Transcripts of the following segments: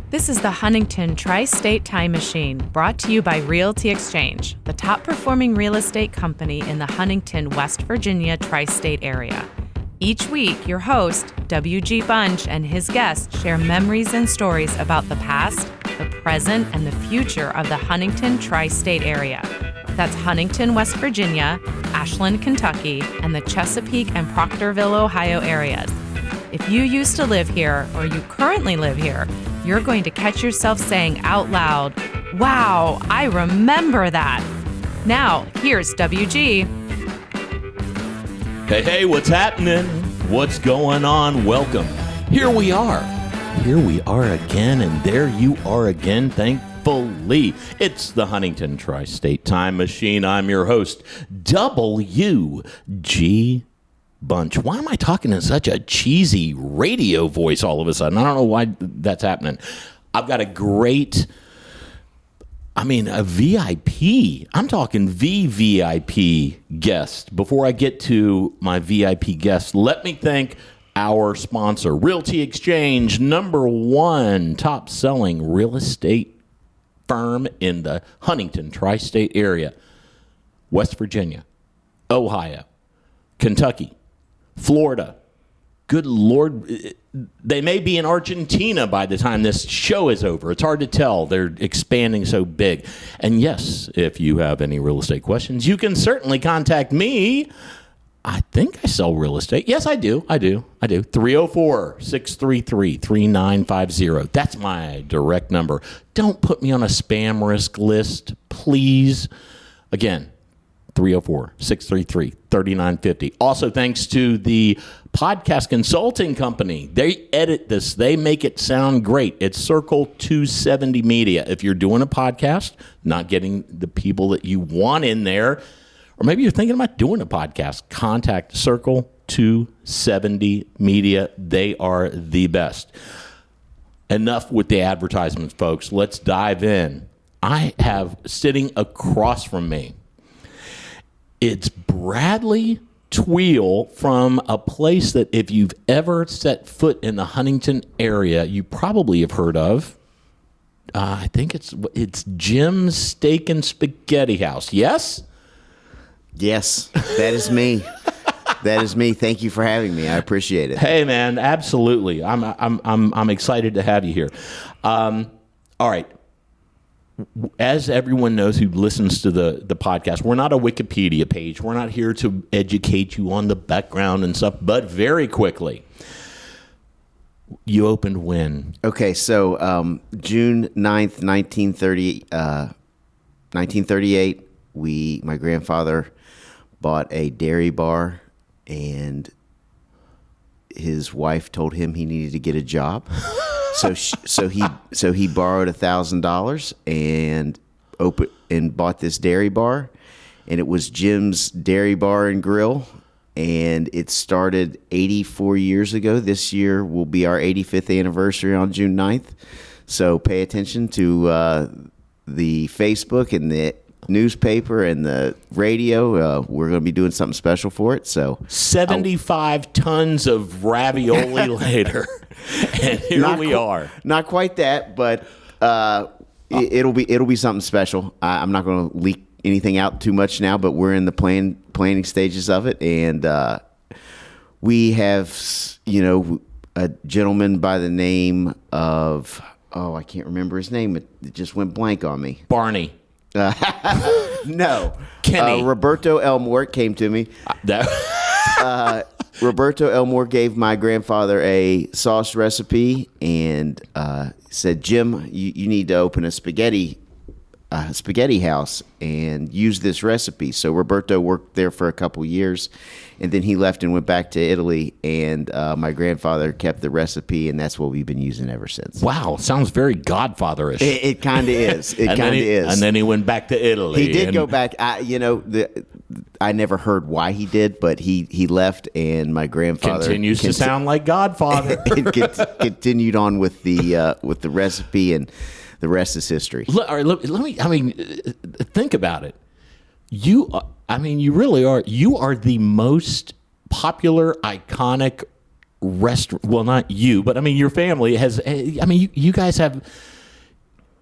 This is the Huntington Tri-State Time Machine, brought to you by Realty Exchange, the top-performing real estate company in the Huntington, West Virginia tri-state area. Each week, your host, W.G. Bunch, and his guests share memories and stories about the past, the present, and the future of the Huntington Tri-State area. That's Huntington, West Virginia, Ashland, Kentucky, and the Chesapeake and Proctorville, Ohio areas. If you used to live here, or you currently live here, you're going to catch yourself saying out loud, "Wow, I remember that." Now, here's WG. Hey, what's happening? What's going on? Welcome. Here we are. Here we are again, and there you are again, thankfully. It's the Huntington Tri-State Time Machine. I'm your host, W.G. Bunch. Why am I talking in such a cheesy radio voice all of a sudden? I don't know why that's happening. I've got a VIP. I'm talking VVIP guest. Before I get to my VIP guest, let me thank our sponsor, Realty Exchange, #1 top-selling real estate firm in the Huntington Tri-State area, West Virginia, Ohio, Kentucky, Florida. Good Lord, they may be in Argentina by the time this show is over. It's hard to tell. They're expanding so big. And yes, if you have any real estate questions, you can certainly contact me. I think I sell real estate. Yes, I do. 304-633-3950. That's my direct number. Don't put me on a spam risk list, please. Again, 304-633-3950. Also, thanks to the podcast consulting company. They edit this. They make it sound great. It's Circle 270 Media. If you're doing a podcast, not getting the people that you want in there, or maybe you're thinking about doing a podcast, contact Circle 270 Media. They are the best. Enough with the advertisements, folks. Let's dive in. I have sitting across from me, it's Bradley Tweel from a place that if you've ever set foot in the Huntington area, you probably have heard of. I think it's Jim's Steak and Spaghetti House. Yes? Yes, that is me. That is me. Thank you for having me. I appreciate it. Hey, man, absolutely. I'm excited to have you here. All right. As everyone knows who listens to the podcast, we're not a Wikipedia page. We're not here to educate you on the background and stuff, but very quickly, you opened when? Okay, so June 9th, 1938, my grandfather bought a dairy bar, and his wife told him he needed to get a job. So he borrowed $1,000 and bought this dairy bar, and it was Jim's Dairy Bar and Grill, and it started 84 years ago. This year will be our 85th anniversary on June 9th. So pay attention to the Facebook and the newspaper and the radio. We're going to be doing something special for it. So 75 tons of ravioli later. And here we are. Not quite that, but it'll be something special. I'm not going to leak anything out too much now, but we're in the planning stages of it, and we have a gentleman by the name of I can't remember his name. It just went blank on me. Barney. No, Kenny. Roberto Elmore came to me. Roberto Elmore gave my grandfather a sauce recipe and said, "Jim, you need to open a spaghetti house and use this recipe." So Roberto worked there for a couple years, and then he left and went back to Italy, and my grandfather kept the recipe, and that's what we've been using ever since. Wow, sounds very Godfatherish. It kind of is. It kind of is. And then he went back to Italy. He did go back. I never heard why he did, but he left, and my grandfather continues to sound like Godfather. And continued on with the recipe, and the rest is history. All right, let me. Think about it. You really are. You are the most popular, iconic restaurant. Well, not you, but I mean your family has. I mean, you guys have.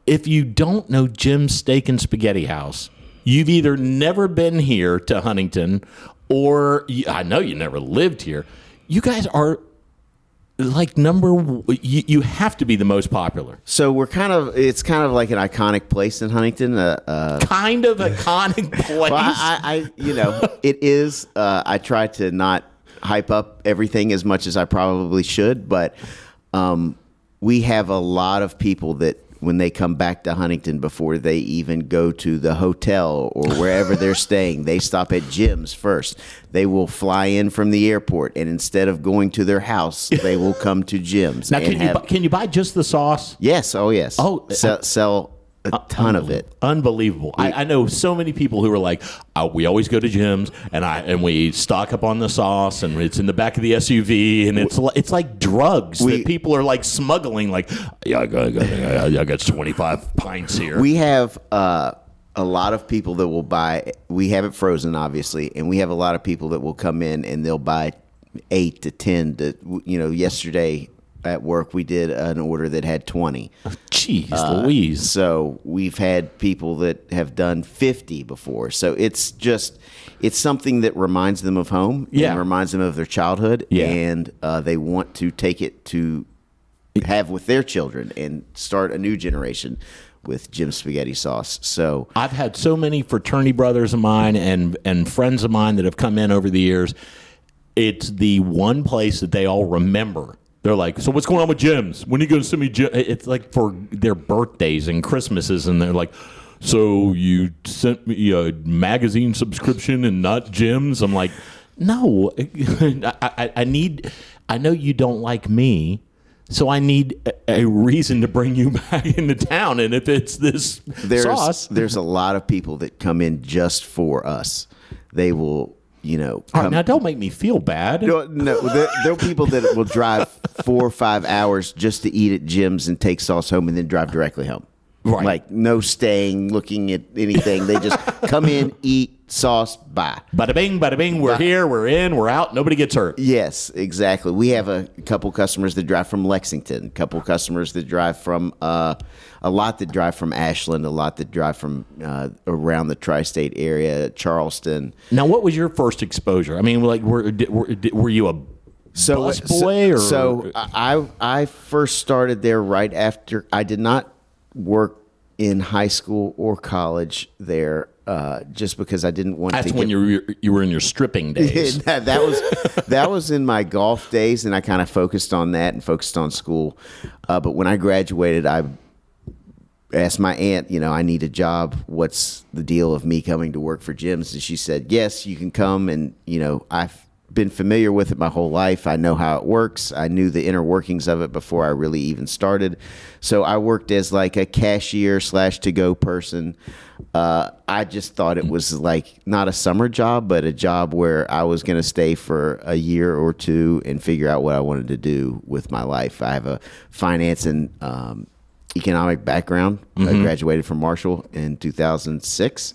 If you don't know Jim's Steak and Spaghetti House, you've either never been here to Huntington, or I know you never lived here. You guys are like you have to be the most popular. So it's kind of like an iconic place in Huntington. Kind of iconic place. Well, it is. I try to not hype up everything as much as I probably should, but we have a lot of people that when they come back to Huntington, before they even go to the hotel or wherever they're staying, they stop at Jim's first. They will fly in from the airport, and instead of going to their house, they will come to Jim's. Now, can you buy just the sauce? Yes. Oh, yes. Oh, sell a ton of it. Unbelievable. I know so many people who are like, we always go to Jim's and we stock up on the sauce, and it's in the back of the SUV, and it's like drugs that people are like smuggling. Like, yeah, I got 25 pints here. We have a lot of people that will buy. We have it frozen, obviously, and we have a lot of people that will come in and they'll buy 8 to 10. Yesterday at work, we did an order that had 20. Jeez Louise. So we've had people that have done 50 before. So it's something that reminds them of home and reminds them of their childhood. Yeah. And they want to take it to have with their children and start a new generation with Jim's spaghetti sauce. So I've had so many fraternity brothers of mine and friends of mine that have come in over the years. It's the one place that they all remember. They're like, so what's going on with Jim's? When are you going to send me Jim? It's like for their birthdays and Christmases, and they're like, so you sent me a magazine subscription and not Jim's? I'm like, no, I know you don't like me, so I need a reason to bring you back into town. And if it's this sauce. There's a lot of people that come in just for us. They will... All right, now don't make me feel bad. No, there are people that will drive 4 or 5 hours just to eat at Jim's and take sauce home and then drive directly home. Right. Like no staying, looking at anything. They just come in, eat, sauce, bye. Bada bing, we're here, we're in, we're out, nobody gets hurt. Yes, exactly. We have a couple customers that drive from Lexington, a couple customers that drive from, a lot that drive from Ashland, a lot that drive from around the tri-state area, Charleston. Now, what was your first exposure? I mean, like, were you a bus boy? So I first started there right after. I did not work in high school or college there. Just because I didn't want to. That's when you were in your stripping days. that was in my golf days, and I kind of focused on that and focused on school. But when I graduated, I asked my aunt, I need a job. What's the deal of me coming to work for Jim's? And she said, yes, you can come. And I've been familiar with it my whole life. I know how it works. I knew the inner workings of it before I really even started. So I worked as like a cashier / to-go person. I just thought it was like not a summer job, but a job where I was going to stay for a year or two and figure out what I wanted to do with my life. I have a finance and economic background. I graduated from Marshall in 2006.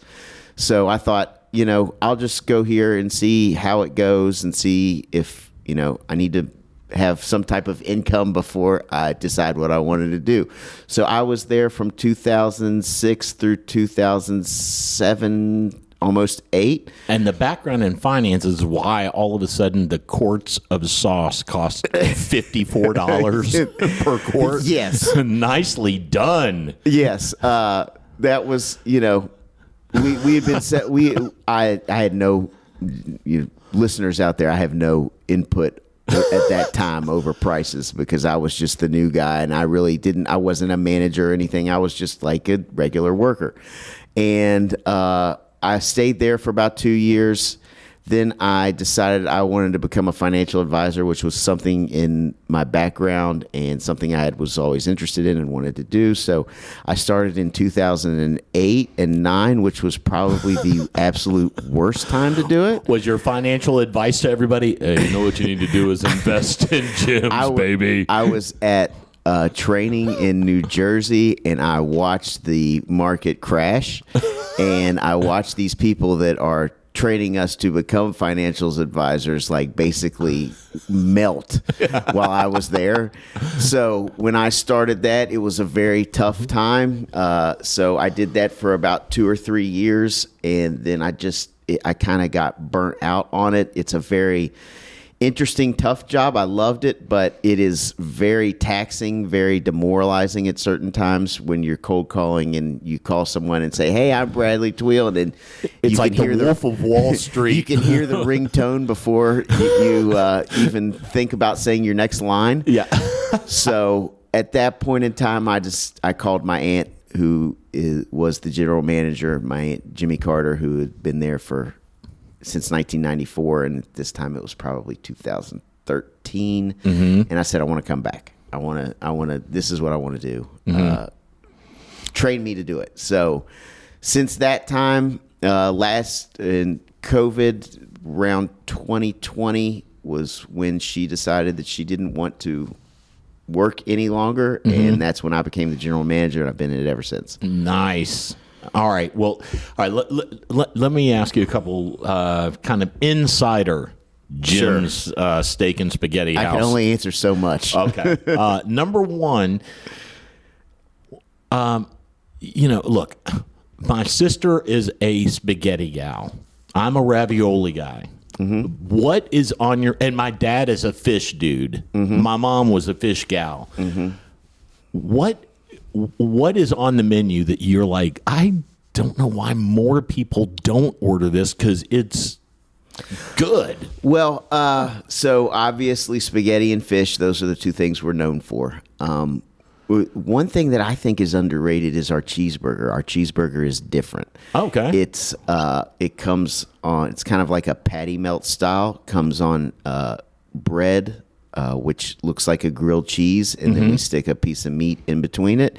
So I thought, I'll just go here and see how it goes and see if, I need to have some type of income before I decide what I wanted to do. So I was there from 2006 through 2007, almost 8. And the background in finance is why all of a sudden the quarts of sauce cost $54 per quart. Yes. Nicely done. Yes. That was, we had been set. I had no listeners out there. I have no input at that time over prices because I was just the new guy and I wasn't a manager or anything. I was just like a regular worker. And I stayed there for about 2 years. Then I decided I wanted to become a financial advisor, which was something in my background and something I was always interested in and wanted to do. So I started in 2008 and 9, which was probably the absolute worst time to do it. Was your financial advice to everybody, you know what you need to do is invest in Jim's, baby? I was at training in New Jersey, and I watched the market crash, and I watched these people that are training us to become financials advisors like basically melt while I was there. So when I started that, it was a very tough time. So I did that for about 2 or 3 years, and then I kind of got burnt out on it. It's a very interesting, tough job. I loved it, but it is very taxing, very demoralizing at certain times when you're cold calling and you call someone and say, "Hey, I'm Bradley Tweel," and then it's like the Wolf of Wall Street. You can hear the ringtone before you even think about saying your next line. Yeah. So at that point in time, I called my aunt, who was the general manager, my aunt Jimmy Carter, who had been there since 1994, and this time it was probably 2013. And I said, I want to come back. I want to. This is what I want to do. Train me to do it. So since that time, last in COVID, around 2020 was when she decided that she didn't want to work any longer, and that's when I became the general manager, and I've been in it ever since. Nice. All right. Well, all right. Let me ask you a couple kind of insider Jim's Steak and Spaghetti House. I can only answer so much. Okay. Number one, look, my sister is a spaghetti gal. I'm a ravioli guy. What is on your? And my dad is a fish dude. My mom was a fish gal. What is on the menu that you're like, I don't know why more people don't order this because it's good? Well, so obviously spaghetti and fish, those are the two things we're known for. One thing that I think is underrated is our cheeseburger. Our cheeseburger is different. Okay. It comes on, it's kind of like a patty melt style, comes on bread, which looks like a grilled cheese, and then we stick a piece of meat in between it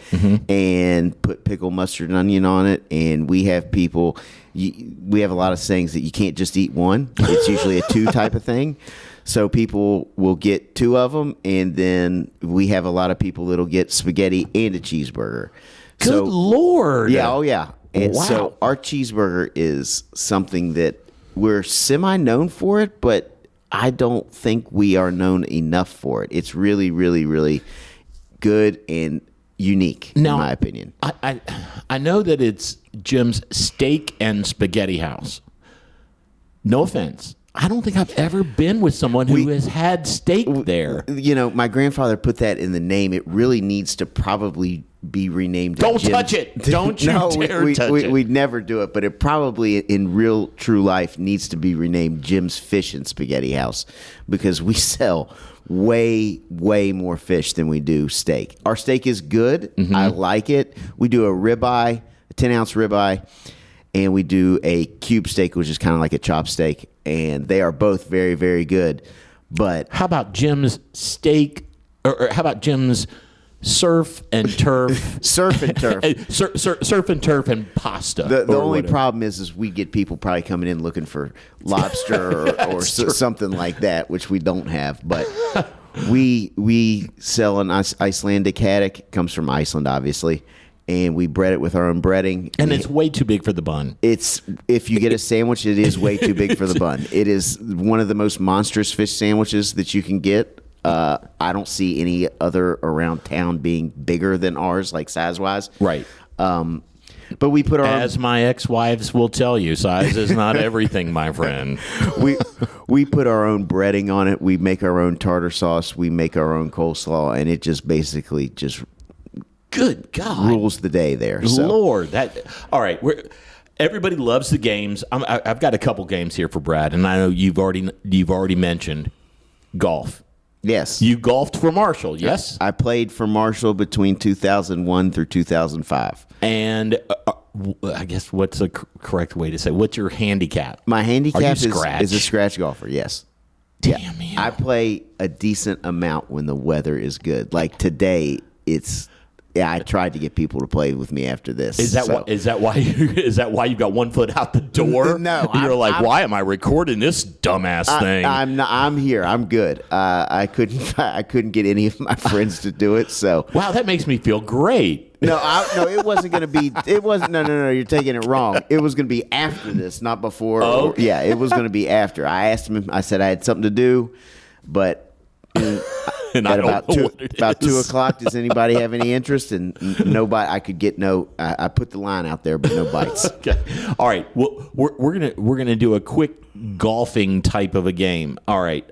and put pickled mustard and onion on it. And we have people, we have a lot of sayings that you can't just eat one. It's usually a two type of thing. So people will get two of them, and then we have a lot of people that'll get spaghetti and a cheeseburger. Good Lord. Yeah, oh yeah. And wow. So our cheeseburger is something that we're semi-known for it, but I don't think we are known enough for it. It's really, really, really good and unique, in my opinion. I know that it's Jim's Steak and Spaghetti House. No offense. I don't think I've ever been with someone who has had steak there. You know, my grandfather put that in the name. It really needs to probably be renamed. Don't touch it. Don't you dare touch it. We'd never do it, but it probably in real true life needs to be renamed Jim's Fish and Spaghetti House, because we sell way, way more fish than we do steak. Our steak is good. I like it. We do a ribeye, a 10-ounce ribeye, and we do a cube steak, which is kind of like a chop steak, and they are both very, very good. But how about Jim's steak, or how about Jim's surf and turf? Surf and turf. Surf and turf and pasta. The only problem is we get people probably coming in looking for lobster or something like that, which we don't have. But we sell an Icelandic haddock. Comes from Iceland, obviously. And we bread it with our own breading. And it's way too big for the bun. If you get a sandwich, it is way too big for the bun. It is one of the most monstrous fish sandwiches that you can get. I don't see any other around town being bigger than ours, like size-wise. Right. But we put our As my ex-wives will tell you, size is not everything, my friend. we put our own breading on it. We make our own tartar sauce. We make our own coleslaw, and it just basically just... Good God, rules the day there. So. Lord, all right. Everybody loves the games. I've got a couple games here for Brad, and I know you've already mentioned golf. Yes, you golfed for Marshall. Yes, I played for Marshall between 2001 through 2005. And I guess what's the correct way to say? What's your handicap? My handicap is a scratch golfer. Yes. Damn you. I play a decent amount when the weather is good. Like today, it's I tried to get people to play with me after this. Is that why you've got 1 foot out the door? No, you're why am I recording this dumbass thing? I'm here. I'm good. I couldn't get any of my friends to do it. So wow, that makes me feel great. No, it wasn't going to be. It wasn't. No. You're taking it wrong. It was going to be after this, not before. Oh, okay. Yeah, it was going to be after. I asked him. I said I had something to do, but and at about 2 o'clock, does anybody have any interest? And nobody. I could get no. I put the line out there, but no bites. Okay. All right. Well, we're gonna do a quick golfing type of a game. All right.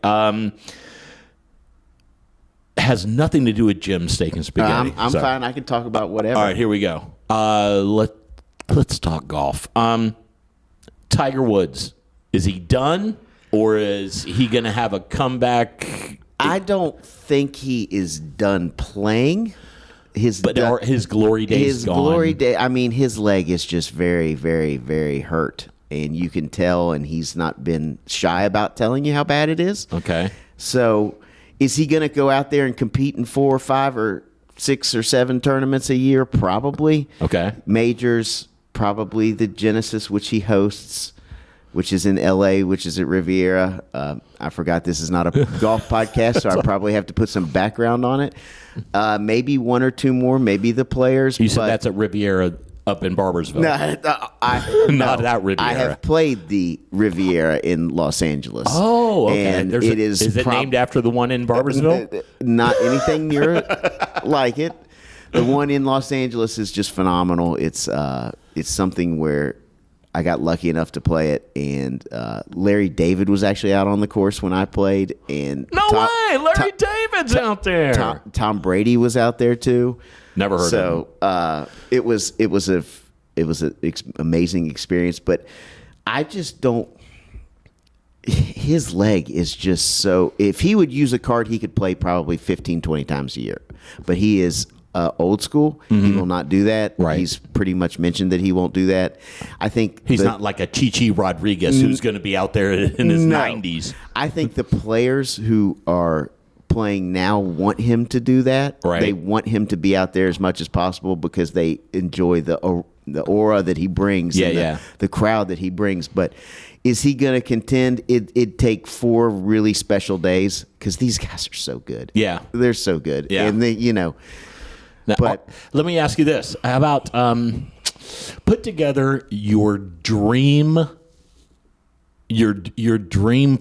Has nothing to do with Jim steak and spaghetti. I'm fine. I can talk about whatever. All right, here we go. Let's talk golf. Tiger Woods, is he done, or is he going to have a comeback? I don't think he is done playing. His glory days. His gone. glory day. I mean, his leg is just very, very, very hurt, and you can tell. And he's not been shy about telling you how bad it is. Okay. So. Is he going to go out there and compete in 4 or 5 or 6 or 7 tournaments a year? Probably. Okay. Majors, probably the Genesis, which he hosts, which is in L.A., which is at Riviera. I forgot this is not a golf podcast, so I probably have to put some background on it. Maybe 1 or 2 more, maybe the Players. You said that's at Riviera up in Barbersville. Not that Riviera. I have played the Riviera in Los Angeles. Oh, okay. And is it named after the one in Barbersville? Not anything near like it. The one in Los Angeles is just phenomenal. It's something where I got lucky enough to play it, and Larry David was actually out on the course when I played. And Larry David's out there. Tom Brady was out there too. Never heard of him. So it was an amazing experience, but I just don't. His leg is just so. If he would use a cart, he could play probably 15, 20 times a year. But he is old school. Mm-hmm. He will not do that. Right. He's pretty much mentioned that he won't do that. I think he's not like a Chichi Rodriguez who's going to be out there in his 90s. I think the players who are playing now want him to do that. Right. They want him to be out there as much as possible because they enjoy the aura that he brings. The crowd that he brings. But is he going to contend? It'd take 4 really special days because these guys are so good. Yeah. They're so good. Yeah. And they, Now, but let me ask you this. How about put together your dream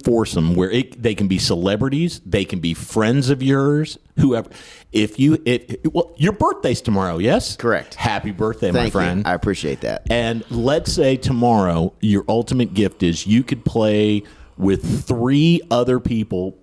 foursome where they can be celebrities, they can be friends of yours, whoever. Your birthday's tomorrow, yes? Correct. Happy birthday, Thank my friend. you. I appreciate that. And let's say tomorrow your ultimate gift is you could play with 3 other people.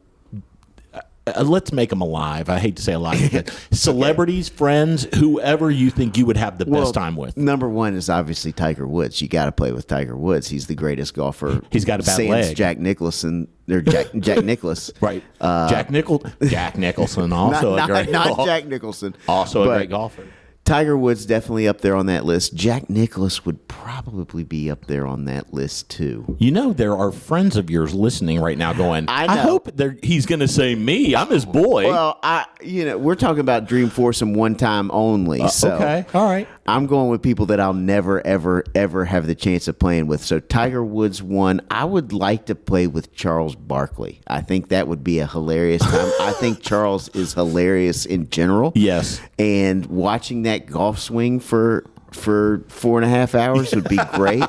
Let's make them alive. I hate to say alive. But celebrities, friends, whoever you think you would have the best time with. Number 1 is obviously Tiger Woods. You got to play with Tiger Woods. He's the greatest golfer. He's got a bad leg. Jack Nicholson. Jack Nicklaus. Right. Jack Nicholson, also a great golfer. Not Jack Nicholson. Also a great golfer. Tiger Woods definitely up there on that list. Jack Nicklaus would probably be up there on that list too. You know, there are friends of yours listening right now going, I hope he's going to say me. I'm his boy. Well, we're talking about Dream Foursome one time only. So okay. All right. I'm going with people that I'll never, ever, ever have the chance of playing with. So Tiger Woods 1. I would like to play with Charles Barkley. I think that would be a hilarious time. I think Charles is hilarious in general. Yes. And watching that golf swing for 4.5 hours would be great.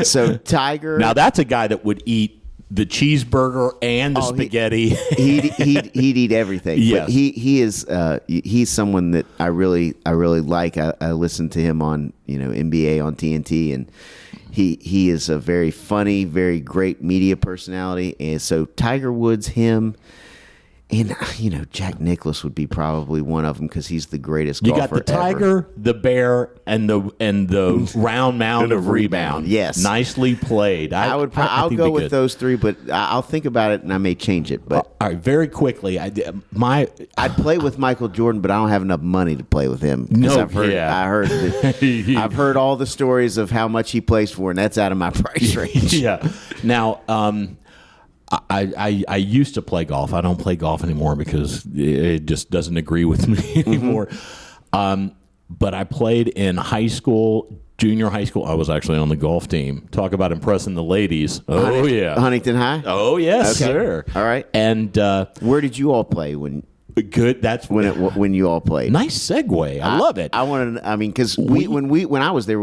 So Tiger. Now that's a guy that would eat the cheeseburger and the spaghetti. He'd eat everything. Yes. But he is he's someone that I really like. I listen to him on NBA on TNT, and he is a very funny, very great media personality. And so Tiger Woods, him. And, Jack Nicklaus would be probably one of them because he's the greatest golfer ever. You got the Tiger, the Bear, and the round mound of rebound. Yes. Nicely played. I'll go with those 3, but I'll think about it and I may change it. But all right, very quickly, I'd play with Michael Jordan, but I don't have enough money to play with him. I've heard all the stories of how much he plays for, and that's out of my price range. Yeah. Now, I used to play golf. I don't play golf anymore because it just doesn't agree with me anymore. But I played in high school, junior high school. I was actually on the golf team. Talk about impressing the ladies. Oh, yeah. Huntington High? Oh, yes, Okay. sir. All right. And Where did you all play when good. That's when you all played? nice segue. I love it. I wanted. I mean, because when I was there,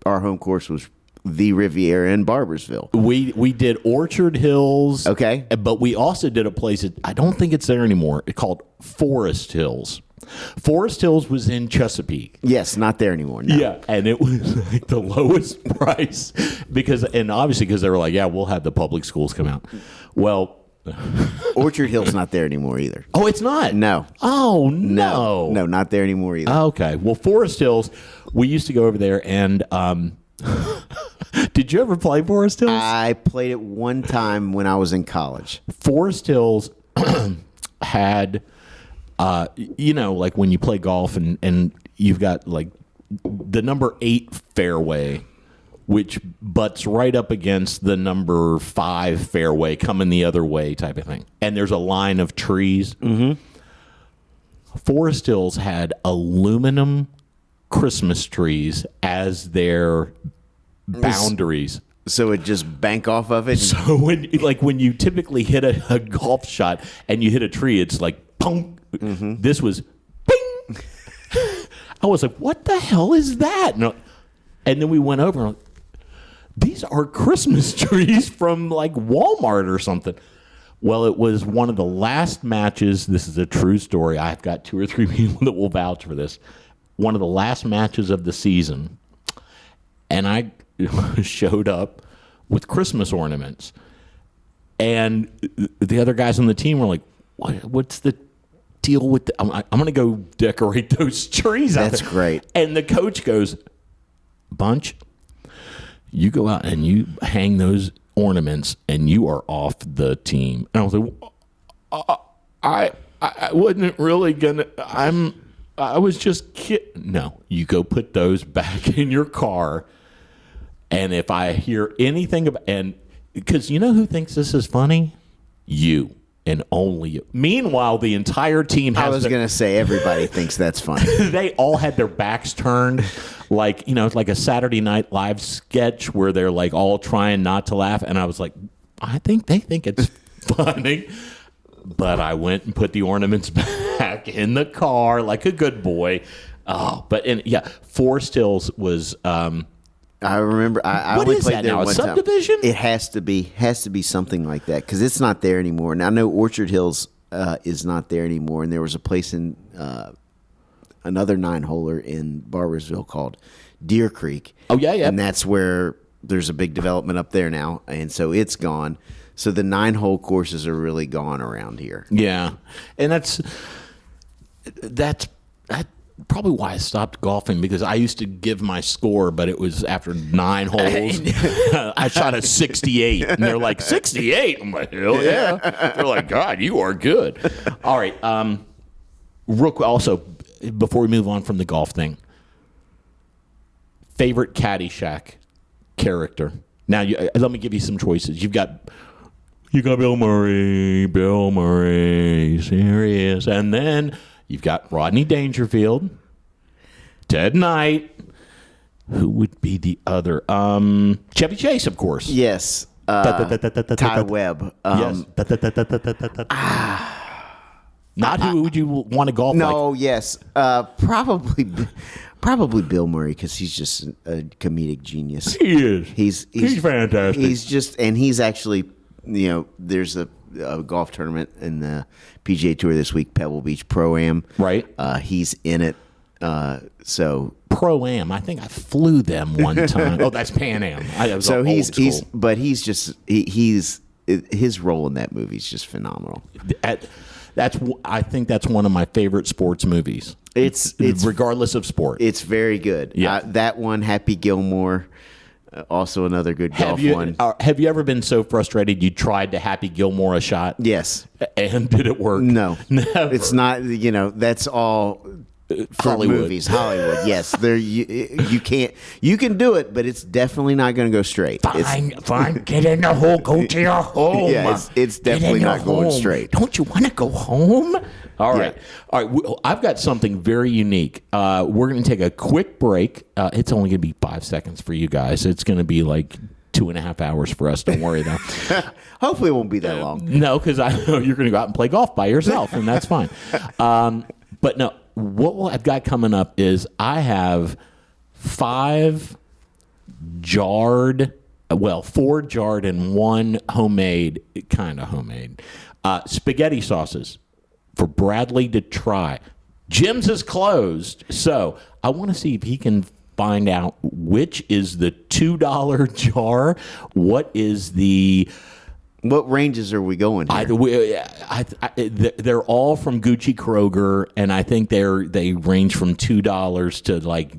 our home course was the Riviera in Barbersville. We did Orchard Hills. Okay. But we also did a place that I don't think it's there anymore. It's called Forest Hills. Forest Hills was in Chesapeake. Yes, not there anymore. No. Yeah, and it was like the lowest price obviously because they were like, yeah, we'll have the public schools come out. Well, Orchard Hill's not there anymore either. oh, it's not. No. Oh no. No, not there anymore either. Okay. Well, Forest Hills, we used to go over there, and did you ever play Forest Hills? I played it one time when I was in college. Forest Hills had, like when you play golf and you've got like the number 8 fairway, which butts right up against the number 5 fairway coming the other way type of thing. And there's a line of trees. Mm-hmm. Forest Hills had aluminum Christmas trees as their boundaries. So it just bank off of it? So when you typically hit a golf shot and you hit a tree, it's like, pong. Mm-hmm. This was, bing. I was like, what the hell is that? And then we went over and these are Christmas trees from like Walmart or something. Well, it was one of the last matches. This is a true story. I've got 2 or 3 people that will vouch for this. One of the last matches of the season. And I showed up with Christmas ornaments. And the other guys on the team were like, what's the deal with I'm going to go decorate those trees out That's there. great. And the coach goes, Bunch, you go out and you hang those ornaments and you are off the team. And I was like, I wasn't really going to, I was just kidding. No, you go put those back in your car. And if I hear anything about, and because you know who thinks this is funny? You and only you. Meanwhile, the entire team has. I was going to say everybody thinks that's funny. They all had their backs turned, like it's like a Saturday Night Live sketch where they're like all trying not to laugh. And I was like, I think they think it's funny. But I went and put the ornaments back in the car like a good boy. Oh, Forest Hills was. I remember. I what only is played that there now? A one subdivision? Time. It has to be something like that because it's not there anymore. And I know Orchard Hills is not there anymore. And there was a place in another 9-holer in Barbersville called Deer Creek. Oh yeah. And that's where there's a big development up there now, and so it's gone. So the 9-hole courses are really gone around here. Yeah, and that's probably why I stopped golfing, because I used to give my score, but it was after 9 holes. I shot a 68, and they're like, 68? I'm like, hell yeah. They're like, God, you are good. All right. Real quick, also, before we move on from the golf thing, favorite Caddyshack character. Now, let me give you some choices. You got Bill Murray, serious. And then you've got Rodney Dangerfield, Ted Knight. Who would be the other? Chevy Chase, of course. Yes. Ty Webb. Yes. Not who would you want to golf like? No, yes. Probably Bill Murray, because he's just a comedic genius. He is. He's fantastic. He's actually, there's a golf tournament in the PGA Tour this week, Pebble Beach Pro-Am. Right. He's in it. So Pro-Am. I think I flew them one time. Oh, that's Pan Am. So he's his role in that movie is just phenomenal. I think that's one of my favorite sports movies. It's regardless of sport. It's very good. Yeah. That one, Happy Gilmore, also another good golf one. Have you ever been so frustrated you tried to Happy Gilmore a shot? Yes. And did it work? No. Never. It's not, that's all. movies, Hollywood. Yes, there you can't. You can do it, but it's definitely not going to go straight. Fine. Get in the hole. Go to your home. Yeah, it's definitely not going straight. Don't you want to go home? All right. I've got something very unique. We're going to take a quick break. It's only going to be 5 seconds for you guys. It's going to be like 2.5 hours for us. Don't worry, though. Hopefully, it won't be that long. No, because I know you're going to go out and play golf by yourself, and that's fine. But no, what I've got coming up is I have 4 jarred and 1 homemade, kind of homemade, spaghetti sauces for Bradley to try. Jim's is closed, so I want to see if he can find out which is the $2 jar. What ranges are we going here? They're all from Gucci Kroger, and I think they range from $2 to like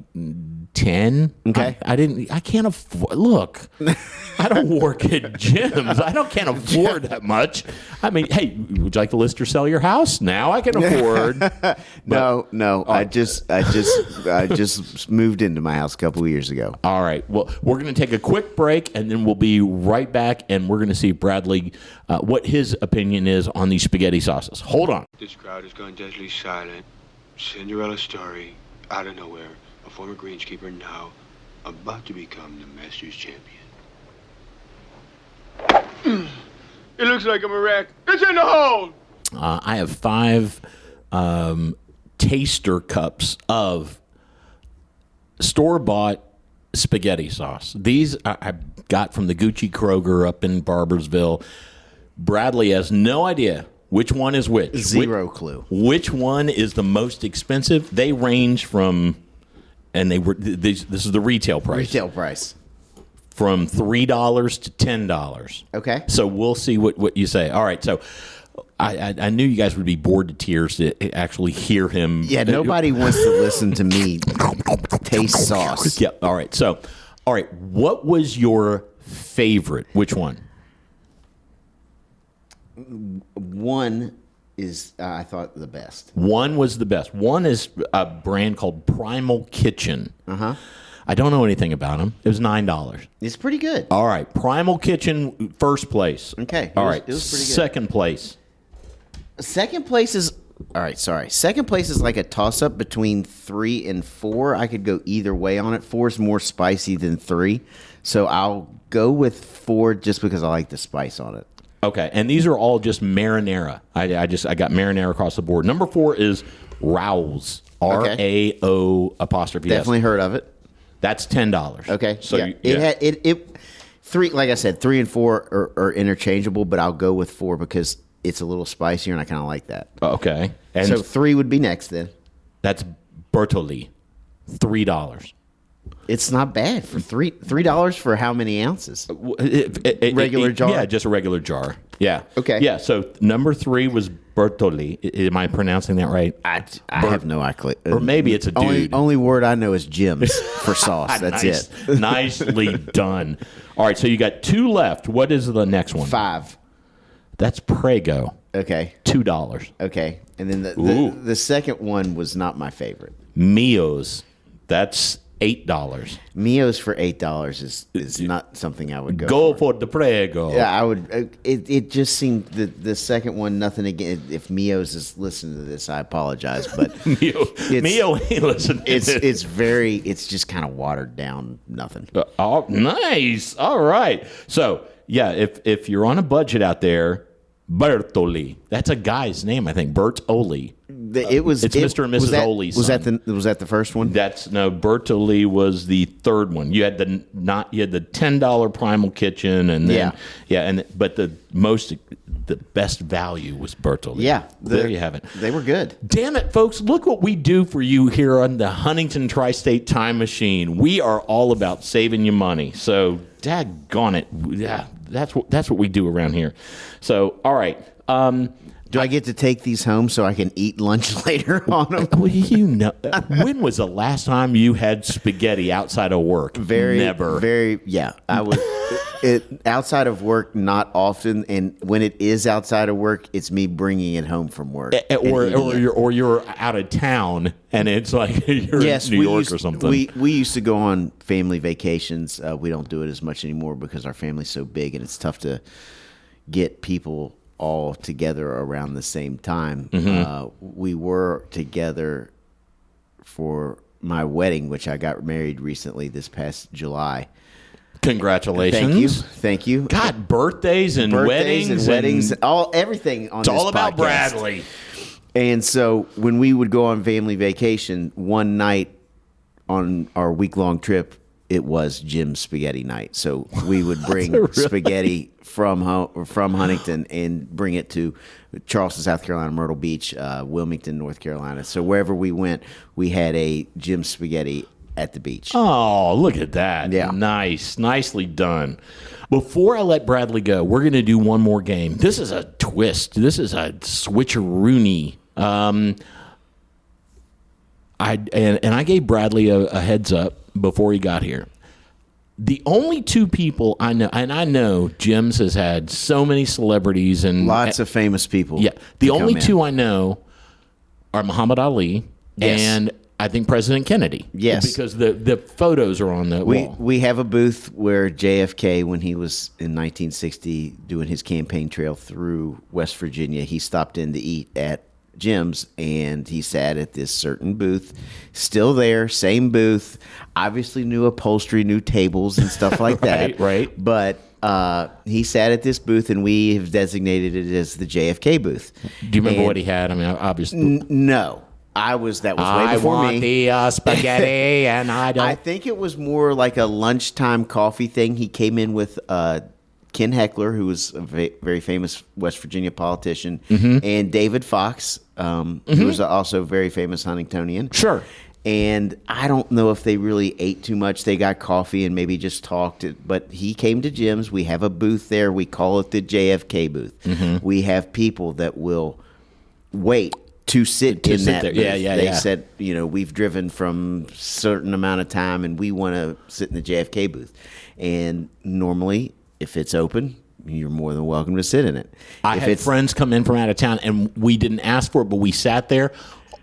10. Okay. I can't afford. Look, I don't work at Jim's. Can't afford that much. I mean, hey, would you like to list or sell your house? Now I can afford. No. I just moved into my house a couple of years ago. All right. Well, we're going to take a quick break, and then we'll be right back, and we're going to see Bradley what his opinion is on these spaghetti sauces. Hold on. This crowd has gone deadly silent. Cinderella story, out of nowhere. A former greenskeeper now about to become the Masters champion. It looks like I'm a wreck. It's in the hole! I have 5 taster cups of store-bought spaghetti sauce. These I got from the Gucci Kroger up in Barbersville. Bradley has no idea which one is which. Zero clue. Which one is the most expensive? They range from... And this is the retail price. Retail price. From $3 to $10. Okay. So we'll see what you say. All right. So I knew you guys would be bored to tears to actually hear him. Yeah, nobody wants to listen to me taste sauce. Yeah. All right. So, what was your favorite? Which one? One is, I thought, the best. One was the best. One is a brand called Primal Kitchen. Uh-huh. I don't know anything about them. It was $9. It's pretty good. All right. Primal Kitchen, first place. Okay. All right. It was pretty good. Second place. Second place is, all right, sorry. Second place is like a toss-up between 3 and 4. I could go either way on it. 4 is more spicy than 3. So I'll go with 4 just because I like the spice on it. Okay, and these are all just marinara. I got marinara across the board. Number 4 is Rao's. RAO apostrophe S. Definitely heard of it. That's $10. Okay, so yeah. It 3, like I said, 3 and 4 are interchangeable, but I'll go with 4 because it's a little spicier and I kind of like that. Okay, and so 3 would be next then. That's Bertolli, $3. It's not bad for $3 for how many ounces? Regular jar? Yeah, just a regular jar. Yeah. Okay. Yeah, so number 3 was Bertolli. Am I pronouncing that right? I have no idea. Or maybe it's a dude. Only word I know is Jim's for sauce. That's it. Nicely done. All right, so you got 2 left. What is the next one? 5. That's Prego. Okay. $2. Okay. And then the second one was not my favorite. Mio's. That's $8. Mio's for $8 is not something I would go for the Prego. Yeah, I would. It just seemed the second one. Nothing again. If Mio's is listening to this, I apologize, but Mio ain't listening. It's just kind of watered down. Nothing. Oh, nice. All right. So yeah, if you're on a budget out there, Bertolli. That's a guy's name, I think. Bertolli. It's Mr. and Mrs. Oli's son. Was that the first one? Bertolli was the third one. You had the $10 Primal Kitchen, and then but the best value was Bertolli. Yeah, there you have it. They were good. Damn it, folks! Look what we do for you here on the Huntington Tri-State Time Machine. We are all about saving you money. So, daggone it, yeah, that's what we do around here. So, all right. Do I get to take these home so I can eat lunch later on them? Well, when was the last time you had spaghetti outside of work? Never. Yeah. I would. Outside of work, not often. And when it is outside of work, it's me bringing it home from work. Or you're out of town and it's like you're in New York or something. We used to go on family vacations. We don't do it as much anymore because our family's so big and it's tough to get people all together around the same time. We were together for my wedding, which I got married recently this past July. Congratulations. Thank you. God, birthdays and weddings, everything on this podcast. It's all about Bradley. And so when we would go on family vacation, one night on our week-long trip, it was Jim's spaghetti night. So we would bring spaghetti from Huntington and bring it to Charleston, South Carolina, Myrtle Beach, Wilmington, North Carolina. So wherever we went, we had a Jim's spaghetti at the beach. Oh, look at that. Yeah. Nice. Nicely done. Before I let Bradley go, we're going to do one more game. This is a twist. This is a switcheroony. I gave Bradley a heads up before he got here. The only two people I know, and I know Jim's has had so many celebrities and lots of famous people. Yeah. The only two I know are Muhammad Ali and I think President Kennedy. Yes. Because the photos are on the wall. We have a booth where JFK, when he was in 1960 doing his campaign trail through West Virginia, he stopped in to eat at Jim's and he sat at this certain booth. Still there, same booth. Obviously new upholstery, new tables and stuff like that. Right. But he sat at this booth and we have designated it as the JFK booth. Do you remember what he had? I mean, obviously. No. That was way before I want me. the spaghetti, and I don't. I think it was more like a lunchtime coffee thing. He came in with Ken Heckler, who was a very famous West Virginia politician, and David Fox, who was also a very famous Huntingtonian. Sure. And I don't know if they really ate too much. They got coffee and maybe just talked. But he came to Jim's. We have a booth there. We call it the JFK booth. We have people that will wait to sit in that booth. They said, we've driven from a certain amount of time and we want to sit in the JFK booth. And normally, if it's open, you're more than welcome to sit in it. I had friends come in from out of town and we didn't ask for it, but we sat there.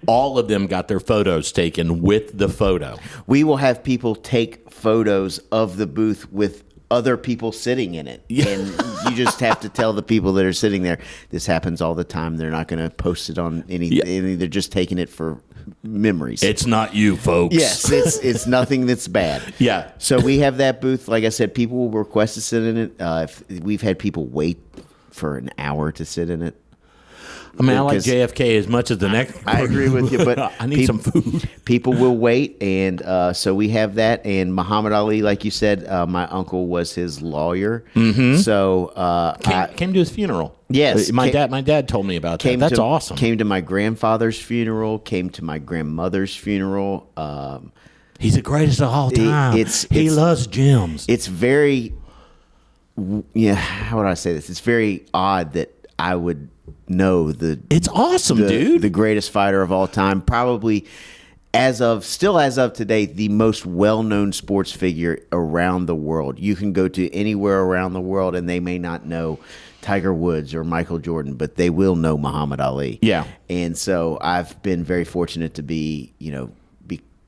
All of them got their photos taken with the photo. We will have people take photos of the booth with other people sitting in it. And you just have to tell the people that are sitting there, this happens all the time. They're not going to post it on anything. They're just taking it for memories. It's not you, folks. Yes, it's nothing that's bad. Yeah. So we have that booth. Like I said, people will request to sit in it. We've had people wait for an hour to sit in it. I mean, I like JFK as much as the next. I agree with you, but I need some food. People will wait, and so we have that. And Muhammad Ali, like you said, my uncle was his lawyer. So came to his funeral. Yes, my dad told me about that. That's awesome. Came to my grandfather's funeral. Came to my grandmother's funeral. He's the greatest of all time. He loves Jim's. It's very, how would I say this? It's very odd that I would know it's awesome, dude. The greatest fighter of all time, probably as of today, the most well-known sports figure around the world. You can go to anywhere around the world and they may not know Tiger Woods or Michael Jordan, but they will know Muhammad Ali. Yeah. And so I've been very fortunate to be,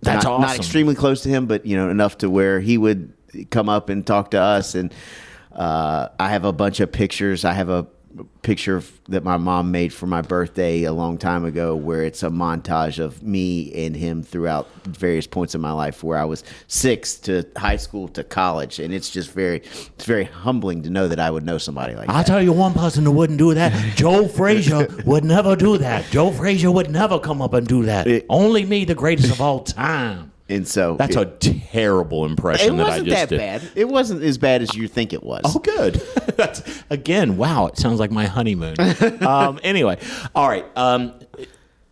that's awesome. Not extremely close to him, but enough to where he would come up and talk to us. And I have a bunch of pictures. I have a picture that my mom made for my birthday a long time ago where it's a montage of me and him throughout various points in my life, where I was 6 to high school to college. And it's just very humbling to know that I would know somebody like that. I'll tell you one person who wouldn't do that. Joe Frazier would never do that. Joe Frazier would never come up and do that. Only me, the greatest of all time. And so that's a terrible impression that I just did. It wasn't that bad. It wasn't as bad as you think it was. Oh, good. That's wow. It sounds like my honeymoon. Anyway, all right.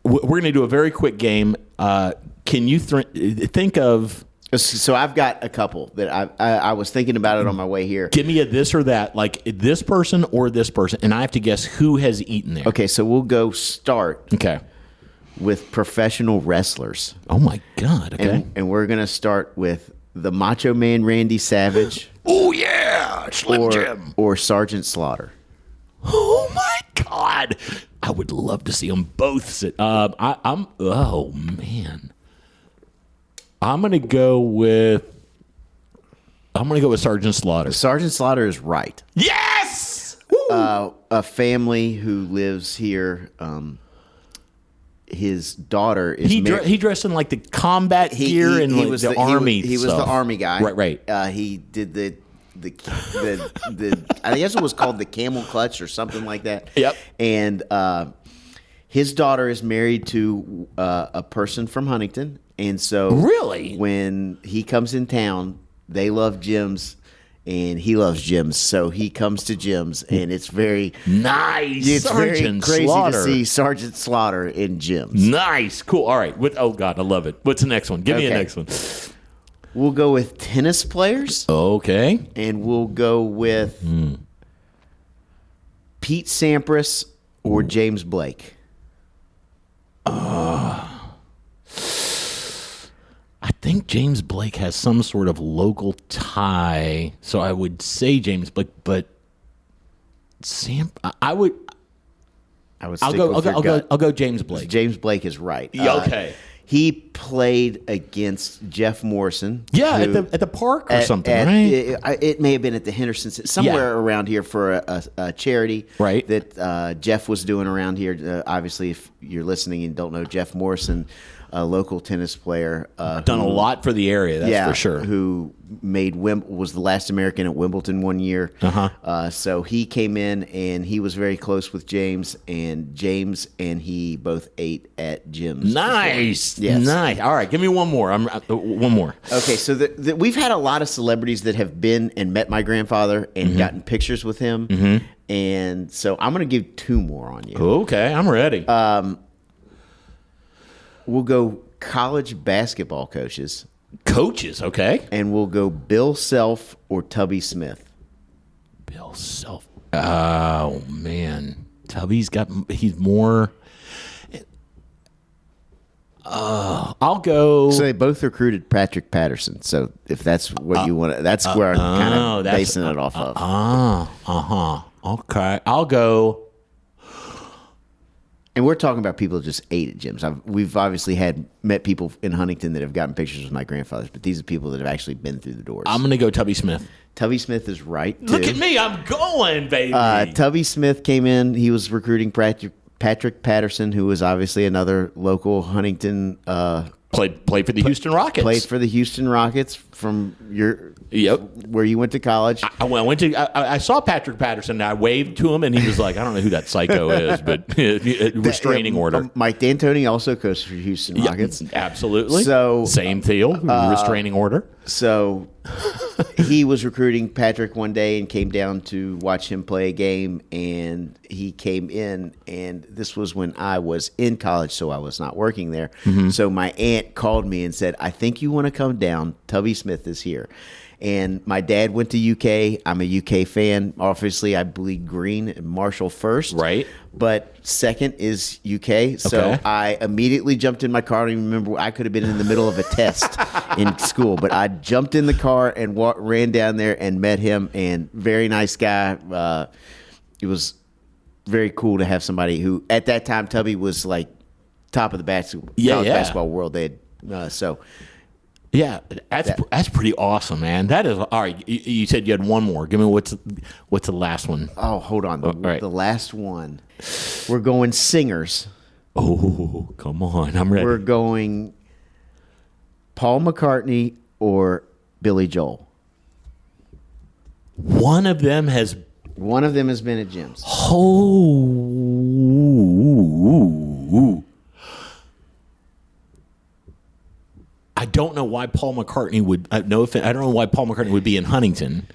We're going to do a very quick game. Can you think of So I've got a couple that I was thinking about it on my way here. Give me a this or that, like this person or this person, and I have to guess who has eaten there. Okay, so we'll go start Okay. with professional wrestlers. Oh my God. Okay. And we're going to start with the Macho Man Randy Savage Oh yeah, Slim Jim. or Sergeant Slaughter. Oh my God, I would love to see them both sit. I'm. Oh man, I'm gonna go with Sergeant Slaughter. Sergeant Slaughter is right. Yes. Woo! A family who lives here. His daughter is He dressed in like the combat gear and like the army. He was the army guy. Right. He did the I guess it was called the camel clutch or something like that. Yep. And his daughter is married to a person from Huntington, and so Really? when he comes in town, they love Jim's. And he loves Jim's, so he comes to Jim's, and it's very Nice. It's Sergeant very crazy Slaughter. to see Sergeant Slaughter in Jim's. Nice. Cool. All right. Oh God, I love it. What's the next one? Give me a Okay. next one. We'll go with tennis players, Okay. and we'll go with Pete Sampras or James Blake. I think James Blake has some sort of local tie, so I would say James Blake, but I would. I would I'll stick go. with your gut. I'll go. James Blake. James Blake is right. Okay. He played against Jeff Morrison. Yeah, who- at the park or something, at- right? it may have been at the Henderson, somewhere around here for a charity Right. that Jeff was doing around here. Obviously, if you're listening and don't know Jeff Morrison, a local tennis player. Done a lot for the area, that's for sure. Who was the last American at Wimbledon one year. So he came in and he was very close with James and he both ate at Jim's. Nice, before. Yes. nice. All right, give me one more. One more. Okay, so we've had a lot of celebrities that have been and met my grandfather and gotten pictures with him. And so I'm going to give two more on you. Okay, I'm ready. We'll go college basketball coaches, Coaches, okay. and we'll go Bill Self or Tubby Smith. Bill Self. Oh man, he's more. I'll go. So they both recruited Patrick Patterson. So if that's what you want to, that's where I'm kind of basing it off of. Okay, I'll go. And we're talking about people that just ate at Jim's. We've obviously met people in Huntington that have gotten pictures with my grandfathers, but these are people that have actually been through the doors. I'm gonna go Tubby Smith. Tubby Smith is right, too. Look at me, I'm going, baby. Tubby Smith came in. He was recruiting Patrick Patterson, who was obviously another local Huntington. Played for the Houston Rockets. Played for the Houston Rockets from where you went to college. I saw Patrick Patterson and I waved to him and he was like, I don't know who that psycho is, but restraining order. Mike D'Antoni also coached for Houston Rockets. Absolutely. So same deal. Restraining order. So he was recruiting Patrick one day and came down to watch him play a game, and he came in, and this was when I was in college, so I was not working there. So my aunt called me and said, I think you want to come down. Tubby Smith is here. And my dad went to UK. I'm a UK fan. Obviously, I bleed green and Marshall first. Right. But second is UK. So Okay. I immediately jumped in my car. I don't even remember. I could have been in the middle of a test in school. But I jumped in the car and ran down there and met him. And very nice guy. It was very cool to have somebody who, at that time, Tubby was like top of the college basketball world. They had, Yeah, that's pretty awesome, man. That is all right. You said you had one more. Give me what's the last one? Oh, hold on. right. The last one. We're going singers. Oh, come on, I'm ready. We're going Paul McCartney or Billy Joel. One of them has. One of them has been at Jim's. Oh. I don't know why Paul McCartney would. No offense, I don't know why Paul McCartney would be in Huntington,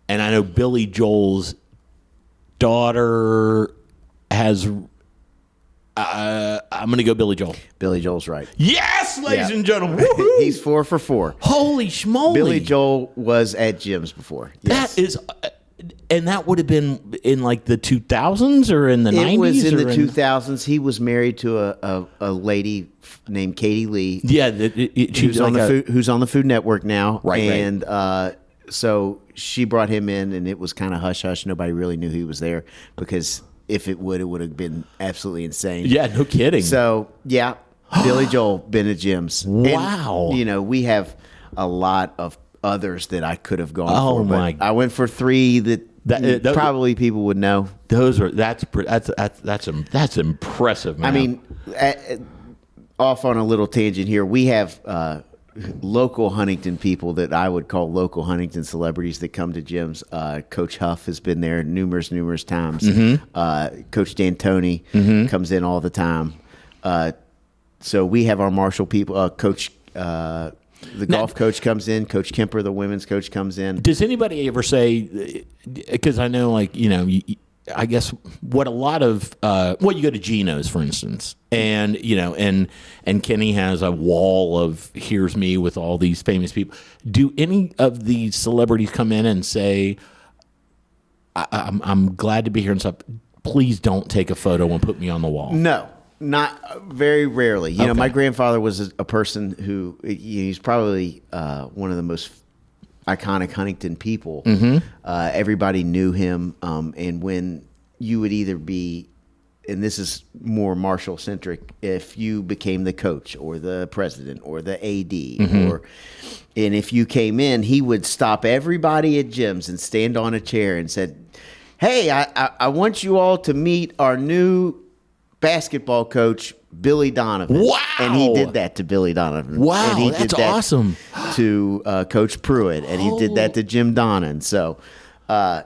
and I know Billy Joel's daughter has. I'm going to go Billy Joel. Billy Joel's right. Yes, ladies Yeah. and gentlemen. Woo-hoo. He's 4 for 4. Holy schmoly. Billy Joel was at Jim's before. Yes. That is, and that would have been in like the 2000s or in the 90s? It was in or the 2000s. He was married to a lady named Katie Lee. Yeah, she was who's on the Food Network now. Right, and so she brought him in, and it was kind of hush hush. Nobody really knew he was there because if it would have been absolutely insane. Yeah, no kidding. So yeah, Billy Joel been at Jim's. Wow. And, we have a lot of others that I could have gone for. Oh, but my. I went for 3 that probably people would know. Those are that's impressive, man. I mean, off on a little tangent here, we have local Huntington people that I would call local Huntington celebrities that come to Jim's. Coach Huff has been there numerous times. Coach D'Antoni comes in all the time. So we have our Marshall people. Coach, the golf coach comes in. Coach Kemper, the women's coach, comes in. Does anybody ever say? Because I know, like I guess what a lot of you go to Gino's, for instance, and and Kenny has a wall of here's me with all these famous people. Do any of these celebrities come in and say, I'm glad to be here and stuff, please don't take a photo and put me on the wall? No, not very rarely. My grandfather was a person who he's probably one of the most iconic Huntington people. Everybody knew him, and when you would either be, and this is more Marshall centric, if you became the coach or the president or the AD, and if you came in, he would stop everybody at Jim's and stand on a chair and said, "Hey, I want you all to meet our new basketball coach, Billy Donovan." Wow. And he did that to Billy Donovan. Wow, and he that's did that awesome. To Coach Pruitt, and he did that to Jim Donnan. So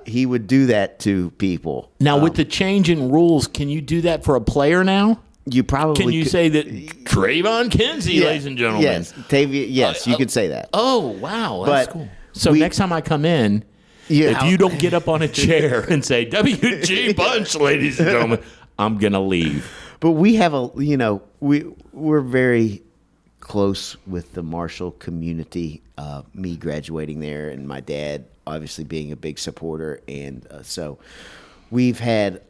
he would do that to people. Now, with the change in rules, can you do that for a player now? You probably Can you could, say that Trayvon Kinsey, ladies and gentlemen? Yes, Tavia, yes, you could say that. Oh, wow, that's But cool. So next time I come in, if you don't get up on a chair and say WG Bunch, ladies and gentlemen, I'm gonna leave. But we have we're very close with the Marshall community. Me graduating there, and my dad obviously being a big supporter, and so we've had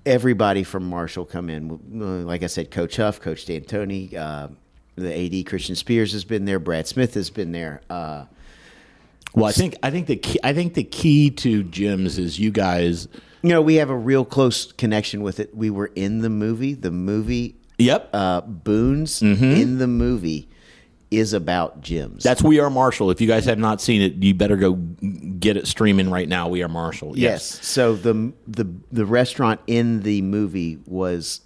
everybody from Marshall come in. Like I said, Coach Huff, Coach D'Antoni, the AD Christian Spears has been there. Brad Smith has been there. Well, I think the key to Jim's is you guys. We have a real close connection with it. We were in the movie. The movie, Yep. Boone's in the movie is about Jim's. That's We Are Marshall. If you guys have not seen it, you better go get it streaming right now. We Are Marshall. Yes. So the restaurant in the movie was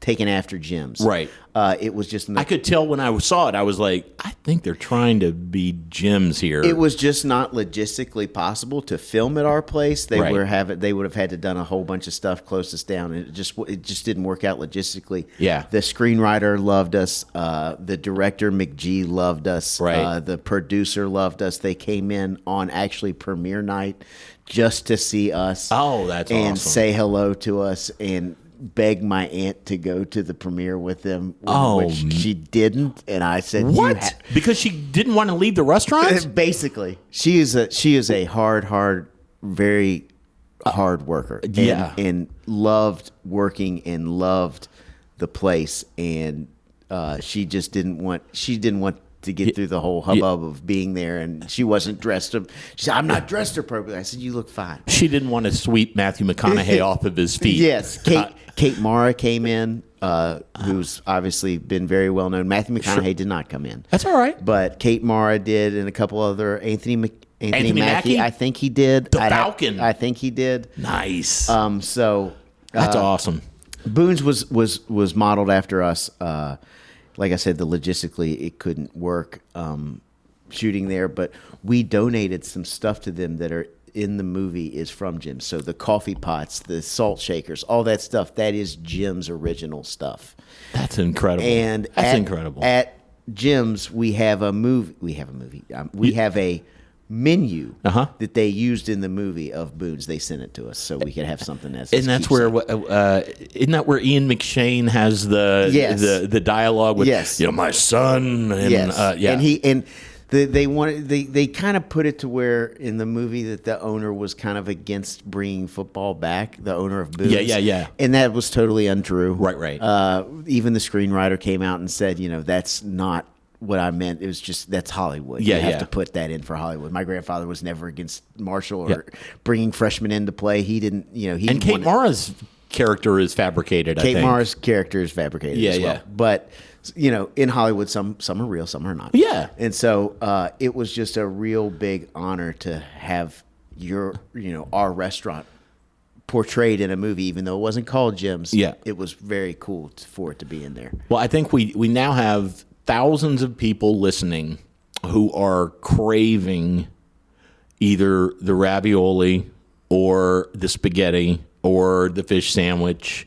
taken after Jim's. Right. It was just I could tell when I saw it. I was like, I think they're trying to be Jim's here. It was just not logistically possible to film at our place. They would have had to done a whole bunch of stuff, close us down, and it just didn't work out logistically. Yeah. The screenwriter loved us. The director McGee loved us. Right. The producer loved us. They came in on actually premiere night just to see us. Oh, that's and awesome. say hello to us and beg my aunt to go to the premiere with them, which she didn't, and I said, "What?" Because she didn't want to leave the restaurant. Basically, she is a hard, very hard worker. And loved working and loved the place, and she just didn't want to get through the whole hubbub of being there, and she wasn't dressed up. She said, "I'm not dressed appropriately." I said, "You look fine." She didn't want to sweep Matthew McConaughey off of his feet. Yes, Kate Mara came in, who's obviously been very well known. Matthew McConaughey did not come in. That's all right. But Kate Mara did, and a couple other Anthony Mackie. I think he did. The Falcon. I think he did. Nice. So that's awesome. Boone's was modeled after us. Like I said, logistically it couldn't work shooting there, but we donated some stuff to them that are in the movie is from Jim's. So the coffee pots, the salt shakers, all that stuff, that is Jim's original stuff. That's incredible. And that's incredible. At Jim's, we have a movie. We have a menu Uh-huh. that they used in the movie of Boone's. They sent it to us so we could have something that's. And that's where, isn't that where Ian McShane has the dialogue with, Yes. my son? And, Yes. yeah. They kind of put it to where in the movie that the owner was kind of against bringing football back, the owner of Boone's. Yeah. And that was totally untrue. Right. Even the screenwriter came out and said, that's not what I meant. It was just, that's Hollywood. Yeah, you have yeah. to put that in for Hollywood. My grandfather was never against Marshall or bringing freshmen into play. He didn't, And Kate Mara's character is fabricated, I think. Kate Mara's character is fabricated as well. Yeah. But, in Hollywood, some are real, some are not. Yeah. And so it was just a real big honor to have our restaurant portrayed in a movie, even though it wasn't called Jim's. Yeah. It was very cool for it to be in there. Well, I think we now have thousands of people listening who are craving either the ravioli or the spaghetti or the fish sandwich.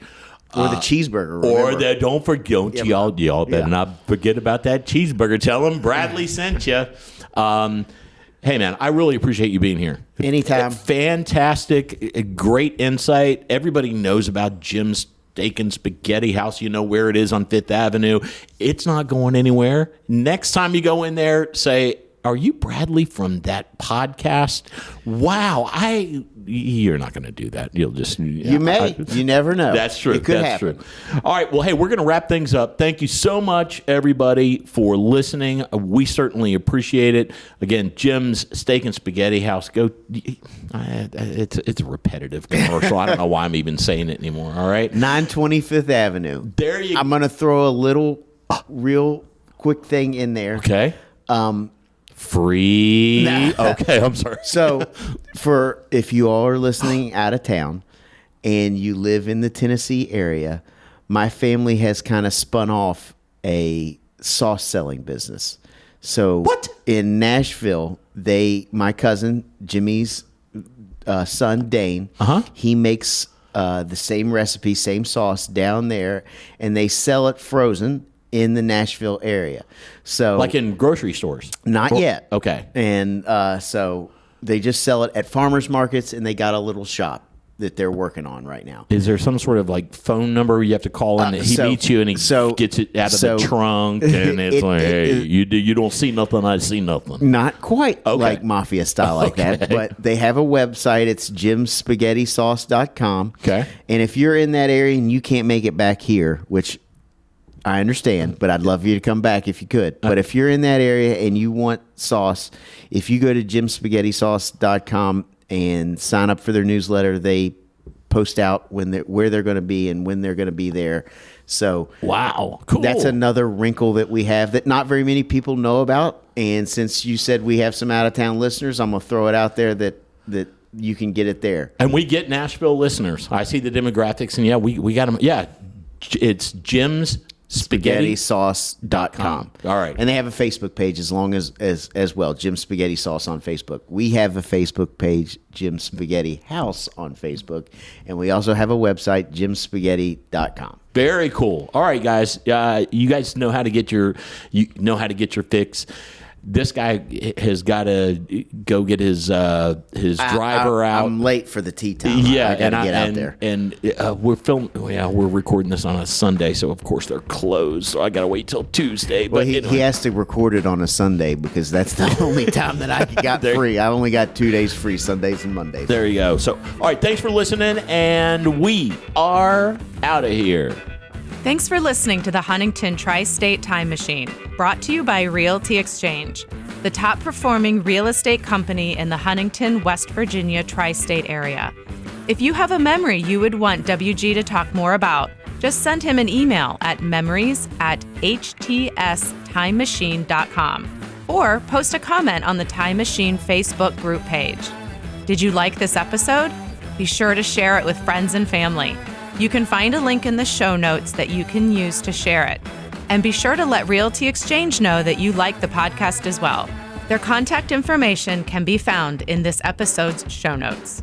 Or the cheeseburger. Or that, don't forget, y'all better not forget about that cheeseburger. Tell them Bradley sent you. Hey, man, I really appreciate you being here. Anytime. Fantastic, great insight. Everybody knows about Jim's Steak and Spaghetti House. You know where it is on Fifth Avenue. It's not going anywhere. Next time you go in there, say, are you Bradley from that podcast? Wow, you're not going to do that. You'll just... You may. You never know. That's true. It could That's happen. true. All right. Well, hey, we're going to wrap things up. Thank you so much, everybody, for listening. We certainly appreciate it. Again, Jim's Steak and Spaghetti House. Go. It's a repetitive commercial. I don't know why I'm even saying it anymore. All right. 920 Fifth Avenue. There you go. I'm going to throw a little real quick thing in there. Okay. Free. Okay, I'm sorry. So, if you all are listening out of town and you live in the Tennessee area, my family has kind of spun off a sauce selling business. So, What? In Nashville, my cousin Jimmy's son Dane, he makes the same recipe, same sauce down there, and they sell it frozen in the Nashville area. So, Like in grocery stores? not yet. Okay. And so they just sell it at farmers markets, and they got a little shop that they're working on right now. Is there some sort of like phone number you have to call in? He meets you and he gets it out of the trunk, and it's like, hey, you don't see nothing, I see nothing. Not quite like mafia style like that, but they have a website. It's jimspaghettisauce.com. Okay. And if you're in that area and you can't make it back here, which I understand, but I'd love you to come back if you could. But if you're in that area and you want sauce, if you go to jimspaghettisauce.com and sign up for their newsletter, they post out where they're going to be and when they're going to be there. So Wow, cool. that's another wrinkle that we have that not very many people know about. And since you said we have some out-of-town listeners, I'm going to throw it out there that you can get it there. And we get Nashville listeners. I see the demographics, and we got them. Yeah, it's Jim's SpaghettiSauce.com. All right. And they have a Facebook page as well, Jim Spaghetti Sauce on Facebook. We have a Facebook page, Jim Spaghetti House on Facebook. And we also have a website, jimspaghetti.com. Very cool. All right, guys. You guys know how to get your fix. This guy has got to go get his driver out. I'm late for the tea time. Yeah, I gotta get out there. And we're we're recording this on a Sunday, so of course they're closed. So I got to wait till Tuesday. Well, But he anyway. has to record it on a Sunday because that's the only time that I got free. I only got 2 days free, Sundays and Mondays. There you go. So, all right, thanks for listening, and we are out of here. Thanks for listening to the Huntington Tri-State Time Machine, brought to you by Realty Exchange, the top performing real estate company in the Huntington, West Virginia tri-state area. If you have a memory you would want WG to talk more about, just send him an email at memories@HTSTimemachine.com or post a comment on the Time Machine Facebook group page. Did you like this episode? Be sure to share it with friends and family. You can find a link in the show notes that you can use to share it. And be sure to let Realty Exchange know that you like the podcast as well. Their contact information can be found in this episode's show notes.